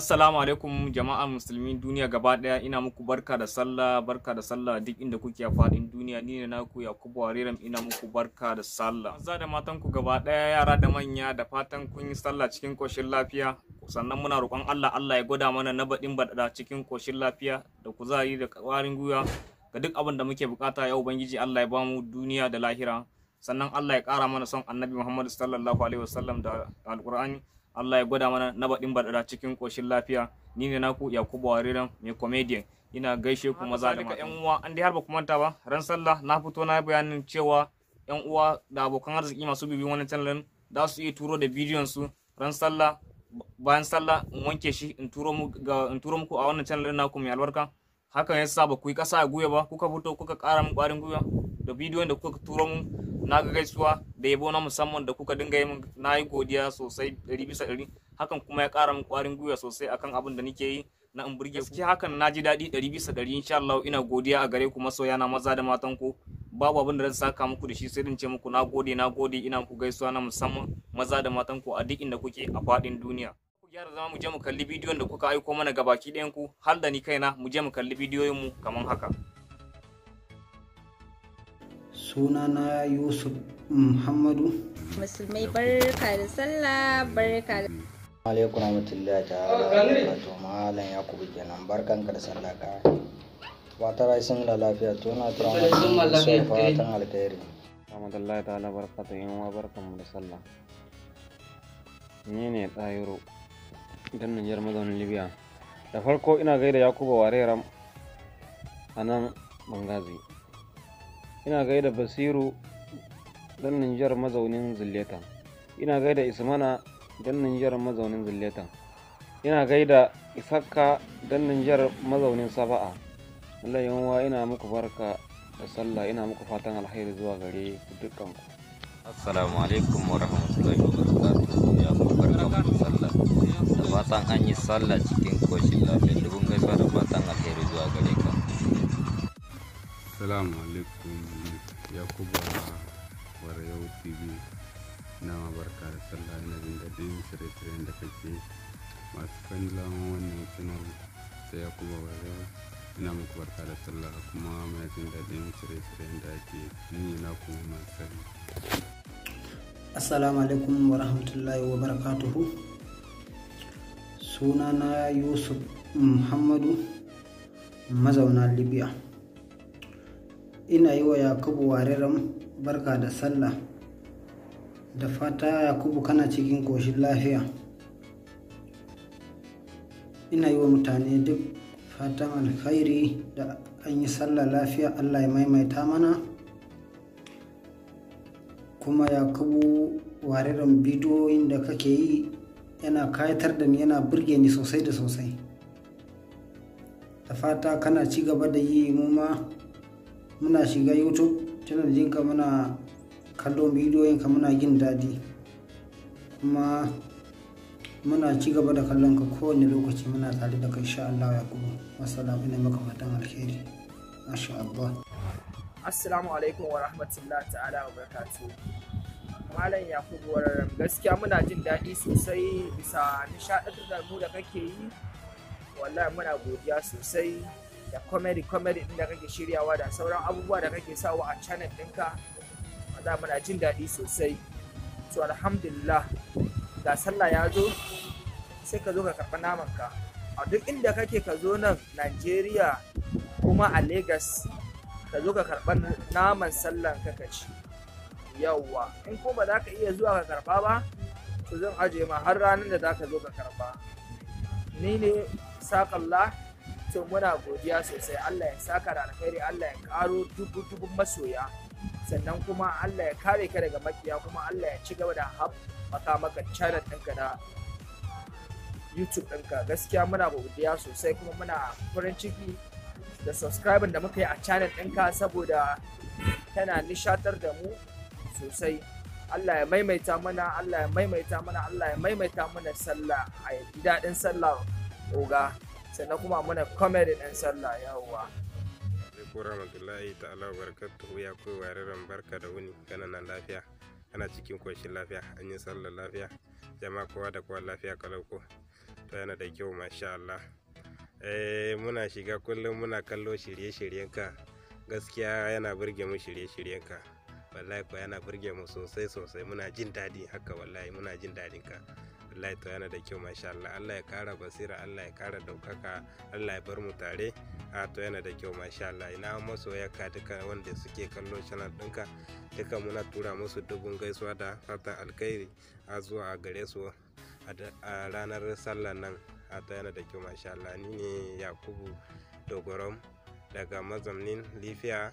Assalamu alaikum jama'a musulmin duniya gaba daya, ina muku barka da sallah duk inda kuke a fadin duniya. Ni ne naku Yakubu Wariram, ina muku barka da sallah. Maza da matan ku gaba daya, yara da manya, da fatan kun yi sallah cikin koshin lafiya. Sannan muna roƙon Allah ya gwada mana na baɗin baɗaɗa cikin koshin lafiya da kuzari da ƙwarin gwiwa ga duk abin da muke bukata. Ya ubangiji Allah ya bamu duniya da lahira. Sannan Allah ya ƙara mana son Annabi Muhammad sallallahu alaihi wasallam da Alƙur'ani. Allah ya gwada mana na baɗin baɗaɗa cikin ƙoshin lafiya. Ni ne naku Yakubu Wariram, mai comedian. Ina gaishe ku maza da mata. Yan uwa, an dai har ba ku manta ba, ran sallah na fito na bayanin cewa yan uwa da abokan arziki masu bibi wannan channel da su iya turo da bidiyon su ran sallah, bayan sallah in wanke shi in turo muku a wannan channel naku mai albarka. Hakan yasa ba ku yi ƙasa a guya ba, kuka fito kuka ƙara min ƙwarin gwiwa da bidiyon da kuka turo mun. Na ga gaisuwa da yabo na musamman da kuka dinga yi min, na yi godiya sosai 100%. Hakan kuma ya ƙara min ƙwarin gwiwa sosai akan abin da nake yi na in burge ku. Hakan na ji daɗi 100%. Insha Allah ina godiya a gare ku masoya na maza da matan ku. Babu abin da zan saka muku da shi sai in ce muku na gode. Ina muku gaisuwa na musamman maza da matan ku a duk inda kuke a faɗin duniya. Ku gyara zama mu je mu kalli bidiyon da kuka aiko mana gabaki ɗayan ku, har da ni kaina mu je mu kalli bidiyoyin mu kaman haka. Sunana Yusuf Muhammadu. Musulmai barka da sallah, barka da alaikum rahmatullahi ta'ala wato malam Yakubu kenan, barkanka da sallah ka wata rai sun da lafiya to na tura mana sai fatan alkhairi. Alhamdulillah ta'ala barkatu yin wa barkanmu da sallah. Ni ne Tsayiro dan Nijar mazaunin Libya. Da farko ina gaida Yakubu Wariram a nan Bangazi. Ina gaida Basiru dan Nijar mazaunin Zilleta. Ina gaida Ismana dan Nijar mazaunin Zilleta. Ina gaida Isakka dan Nijar mazaunin Saba'a. Allah yanwa ina muku barka da sallah, ina muku fatan alheri zuwa gare ku dukkan ku. Assalamu alaikum wa rahmatullahi wa barakatuh. Ya ku barka da sallah. Da fatan an yi sallah cikin koshin lafiya. Dubun gaisuwa da fatan alheri zuwa gare ka. Assalamu alaikum Yakubu Wariram TV, na barka da sallah. Ina jin daɗin shirye-shiryen da kake masu kallon wannan channel sai Yakubu Wariram. Ina muku barka da sallah kuma mai jin daɗin shirye-shiryen da ake ni na kuma masu. Assalamu alaikum wa rahmatullahi wa barakatuhu. Sunana Yusuf Muhammadu, mazauna Libya. Ina yi wa Yakubu Wariram barka da sallah, da fata Yakubu kana cikin koshin lafiya. Ina yi wa mutane duk fatan alkhairi da an yi sallah lafiya. Allah ya maimaita mana. Kuma Yakubu Wariram bidiyoyin da kake yi yana kayatar da ni, yana burge ni sosai da sosai. Da fata kana ci gaba da yi, mu ma muna shiga YouTube channel jinka muna kallon bidiyoyinka muna jin daɗi, kuma muna ci gaba da kallon ka kowane lokaci, muna tare da kai insha Allah. Yakubu, wassalamu, ina maka fatan alheri. Masha Allah. Assalamu alaikum wa rahmatullahi ta'ala wa barakatuh. Malam Yakubu Wariram, gaskiya muna jin daɗi sosai bisa nishaɗantar da mu da kake yi. Wallahi muna godiya sosai da comedy din da kake shiryawa da sauran abubuwa da kake sawa a channel ɗinka. Wallahi muna jin daɗi sosai. To alhamdulillah, ga sallah ya zo sai ka zo ka karɓi namanka a duk inda kake. Ka zo nan Najeriya kuma a Lagos ka zo ka karɓi naman sallan ka ci. Yawwa, in ko ba za ka iya zuwa ka karɓa ba, to zan aje ma har ranar da za ka zo ka karɓa. Ni ne Sakallah. To muna godiya sosai. Allah ya saka da alkhairi, Allah ya karo dubun masoya, sannan kuma Allah ya kare ka daga makiya, kuma Allah ya ci gaba da haɓaka maka channel ɗinka da YouTube ɗinka. Gaskiya muna godiya sosai, kuma muna farin ciki da subscribing da muka yi a channel ɗinka, saboda tana nishaɗar da mu sosai. Allah ya maimaita mana, Allah ya maimaita mana, Allah ya maimaita mana sallah, a yi daɗin sallah oga, sannan kuma muna comedy ɗin sallah. Yawwa. Alaikum rahmatullahi ta'ala wa barakatuhu. Yakubu Wariram, barka da wuni, kana nan lafiya, kana cikin koshin lafiya, an yi sallar lafiya, jama'a kowa da kowa lafiya kalau ko. to yana da kyau masha Allah. Muna shiga kullum muna kallo shirye-shiryenka, gaskiya yana burge mu shirye-shiryenka, wallahi ko yana burge mu sosai sosai, muna jin daɗi haka, wallahi muna jin daɗin ka, wallahi to yana da kyau masha Allah. Allah ya kara basira, Allah ya kara daukaka, Allah ya bar mu tare, to yana da kyau masha Allah. Ina masoyaka duka wanda suke kallo channel ɗinka, duka muna tura musu dubun gaisuwa da fatan alkhairi a zuwa a gare su a ranar sallah nan, to yana da kyau masha Allah. Ni ne Yakubu Dogorom daga mazaunin Lafiya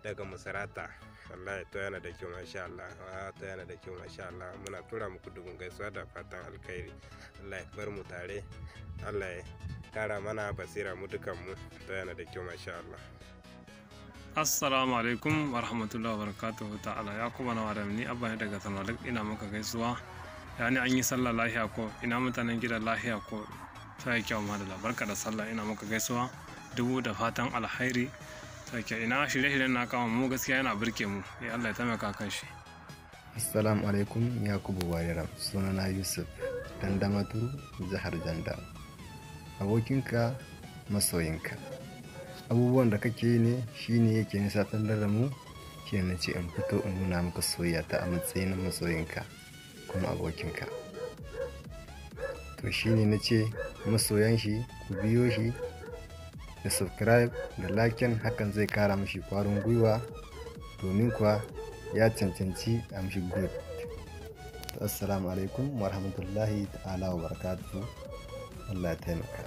daga Musarata, wallahi to yana da kyau masha Allah, to yana da kyau masha Allah. Muna tura muku dubun gaisuwa da fatan alkhairi, Allah ya bar mu tare, Allah ya kara mana basira mu dukan mu, to yana da kyau masha Allah. Assalamu alaikum wa rahmatullahi wa barakatuhu ta'ala. Yakubu na wadam ni abba ne daga Tanwalik, ina maka gaisuwa. Yani an yi sallah lahiya ko, ina mutanen gidan lahiya ko, sai kyau madalla, barka da sallah, ina maka gaisuwa dubu da fatan alkhairi. Sai kyau, ina shirye-shiryen na kama mu gaskiya yana burke mu, ya Allah ya taimaka kan shi. Assalamu alaikum Yakubu Wariram, sunana Yusuf Dandamaturu, jihar Janda. Abokinka masoyinka, abubuwan da kake yi ne shine yake nisatar da mu, shi ne ce in fito in nuna maka soyayya ta a matsayin masoyinka kuma abokinka. To shine na ce masoyan shi ku biyo shi da subscribe da liken, hakan zai kara mashi kwarin gwiwa, domin kuwa ya cancanci a mashi good. Assalamu alaikum wa rahmatullahi ta'ala wa barakatuhu. Allah ya taimaka.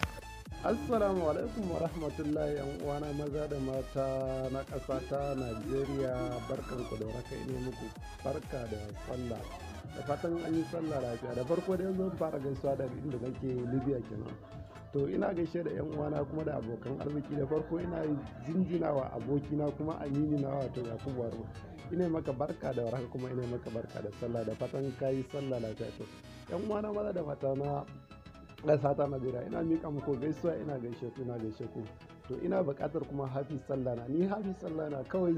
Assalamu alaikum wa rahmatullahi, yan uwana maza da mata na ƙasa ta Najeriya, barkanku da warhaka, ina muku barka da sallah, da fatan an yi sallah lafiya. Da farko dai zan fara gaisuwa da inda nake Libya kenan. To ina gaishe da yan uwana kuma da abokan arziki. Da farko ina jinjinawa abokina kuma amini na wato Yakubu Warma. Ina maka barka da warhaka kuma ina maka barka da sallah, da fatan kayi sallah lafiya. To yan uwana maza da mata na ƙasa ta Najeriya, ina miƙa muku gaisuwa, ina gaishe ku. To ina buƙatar kuma hafi sallah na, ni hafi sallah na kawai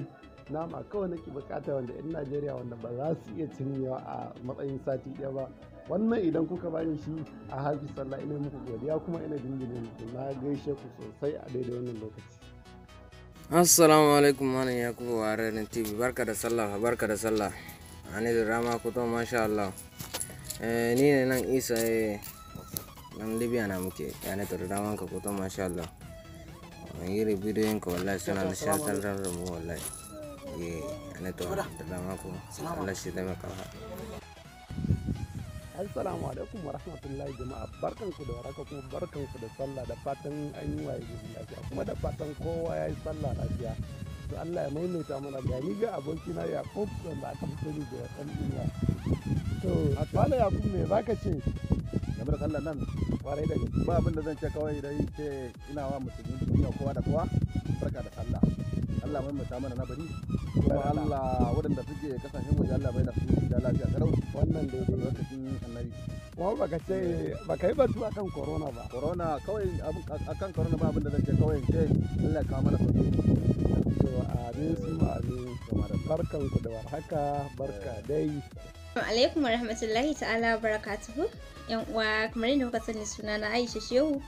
nama kawai nake buƙata, wanda yan Najeriya wanda ba za su iya cinyewa a matsayin sati ɗaya ba. Wannan idan kuka bani shi a hafi sallah, ina muku godiya kuma ina jinjina muku, na gaishe ku sosai a daidai wannan lokaci. Assalamu alaikum malam Yakubu Wariram TV, barka da sallah, barka da sallah. Ani da rama ku to masha Allah. Ni ne nan Isa nan Libya na muke, yana da dama ka kuto masha Allah. An yi bidiyon ka wallahi suna nishaɗantar da mu wallahi. Yana da dama ku, Allah shi da maka. Assalamu alaikum wa rahmatullahi jama'a, barkanku da warhaka kuma barkanku da sallah, da fatan an yi waye lafiya kuma da fatan kowa ya yi sallah lafiya. To Allah ya maimaita mana, gani ga abokina Yakub wanda aka fi sani da ɗan duniya. To Malam Yakub me zaka ce game da sallar nan? Kwarai da gaske ba abin da zan ce, kawai dai ce ina wa musulmi duniya kowa da kowa barka da sallah. Allah maimaita mana na bari, kuma Allah waɗanda suke kasashen waje Allah bai da su da lafiya garau. Wannan daidai lokacin annabi. Kuma baka yi batu akan corona ba. Corona kawai akan corona ba abin da zan ce, kawai ce Allah ya kawo mana sauki. To amin su amin, kuma da barkanku da warhaka, barka dai. Assalamu alaikum wa rahmatullahi ta'ala wa barakatuhu. Yan uwa, kamar yadda kuka sani, suna na Aisha Shehu.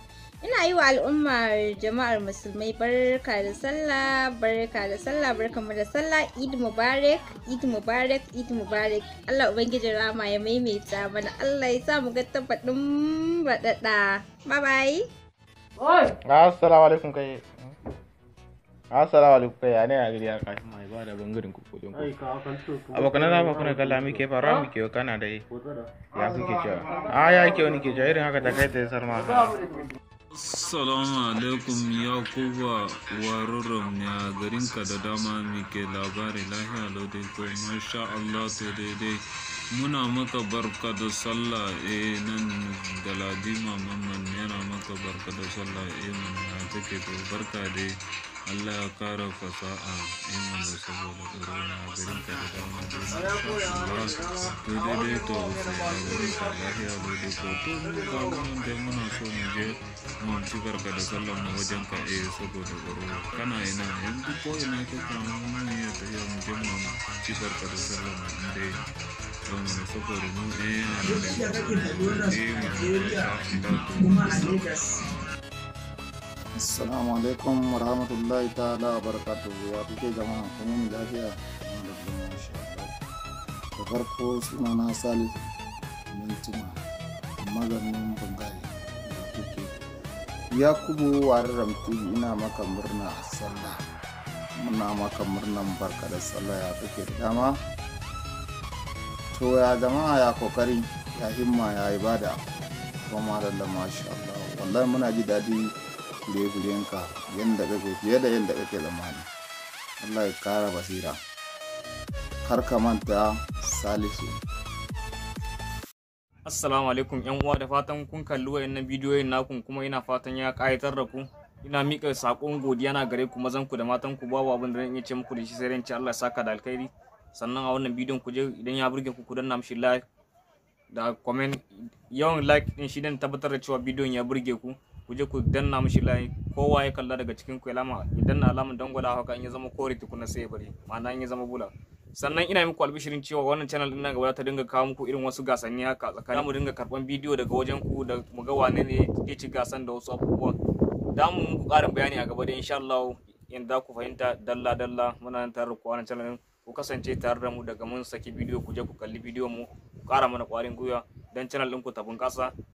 Ina yi wa al'ummar jama'ar musulmai barka da sallah, barkamu da sallah, Eid Mubarak, Eid Mubarak, Eid Mubarak. Allah ubangijin rama ya maimaita mana, Allah ya sa mu ga tabbatin baɗaɗa. Bye bye. Assalamu alaikum kai. Assalamu alaikum kai, ne a gari ya kai mai ba da bangaren ku kudin ku. Abokan na ba kuna kalla muke fara muke kana da ya kuke cewa. Ya ke wani ke cewa irin haka ta kai ta sarma. Assalamu alaikum Yakubu Wariram, ya garinka da dama muke labari lahiya lodai ko masha Allah. To daidai muna maka barka da sallah, nan da Ladima Mamman yana maka barka da sallah, mana take to barka dai, Allah ya kara fasaha, mana saboda corona a garinka da dama dai to daidai. To a garinka lahiya lodai ko to mu ga wannan dai muna so mu je mu ci barka da sallah mu wajen ka, saboda corona kana ina yanzu ko ina ka samu mu ya tafiya mu je mu ci barka da sallah mu dai mu saboda mu Assalamu alaikum warahmatullahi ta'ala wa barakatuhu. Ya kuke jama'a kuma mu lafiya? Da farko suna na Salisu Mintima maganin Bangare da kuke. Yakubu Wariram TV ina maka murna sallah. Muna maka murnan barka da sallah ya kuke da dama. To ya jama'a ya kokari ya himma ya ibada kuma da masha Allah. Wallahi muna ji daɗi gure-gurenka yadda kake fiye da yadda kake zamani. Allah ya kara basira. Har ka manta Salisu. Assalamu alaikum yan uwa, da fatan kun kalli wayannan bidiyoyin naku kuma ina fatan ya kayatar da ku. Ina mika sakon godiya na gare ku mazan ku da matan ku, babu abin da zan iya ce muku da shi sai ran ce Allah ya saka da alkhairi. Sannan a wannan bidiyon ku je idan ya burge ku ku danna mishi like da comment. Yawan like din shi dan tabbatar da cewa bidiyon ya burge ku. Ku je ku danna mishi like, kowa ya kalla daga cikin ku alama idan na alaman dangwala haka in ya zama kore tukuna sai ya bari, ma'ana in ya zama bula. Sannan ina muku albishirin cewa wannan channel din nan gaba ta dinga kawo muku irin wasu gasanni haka tsakanin mu dinga karban bidiyo daga wajen ku da mu ga wane ne ya ci gasan da wasu abubuwa. Da mu muku karin bayani a gaba da insha Allah yanda ku fahimta dalla dalla. Muna nan tare da ku wannan channel din, ku kasance tare da mu daga mun saki bidiyo ku je ku kalli bidiyon mu, ku kara mana kwarin gwiwa dan channel din ku ta bunkasa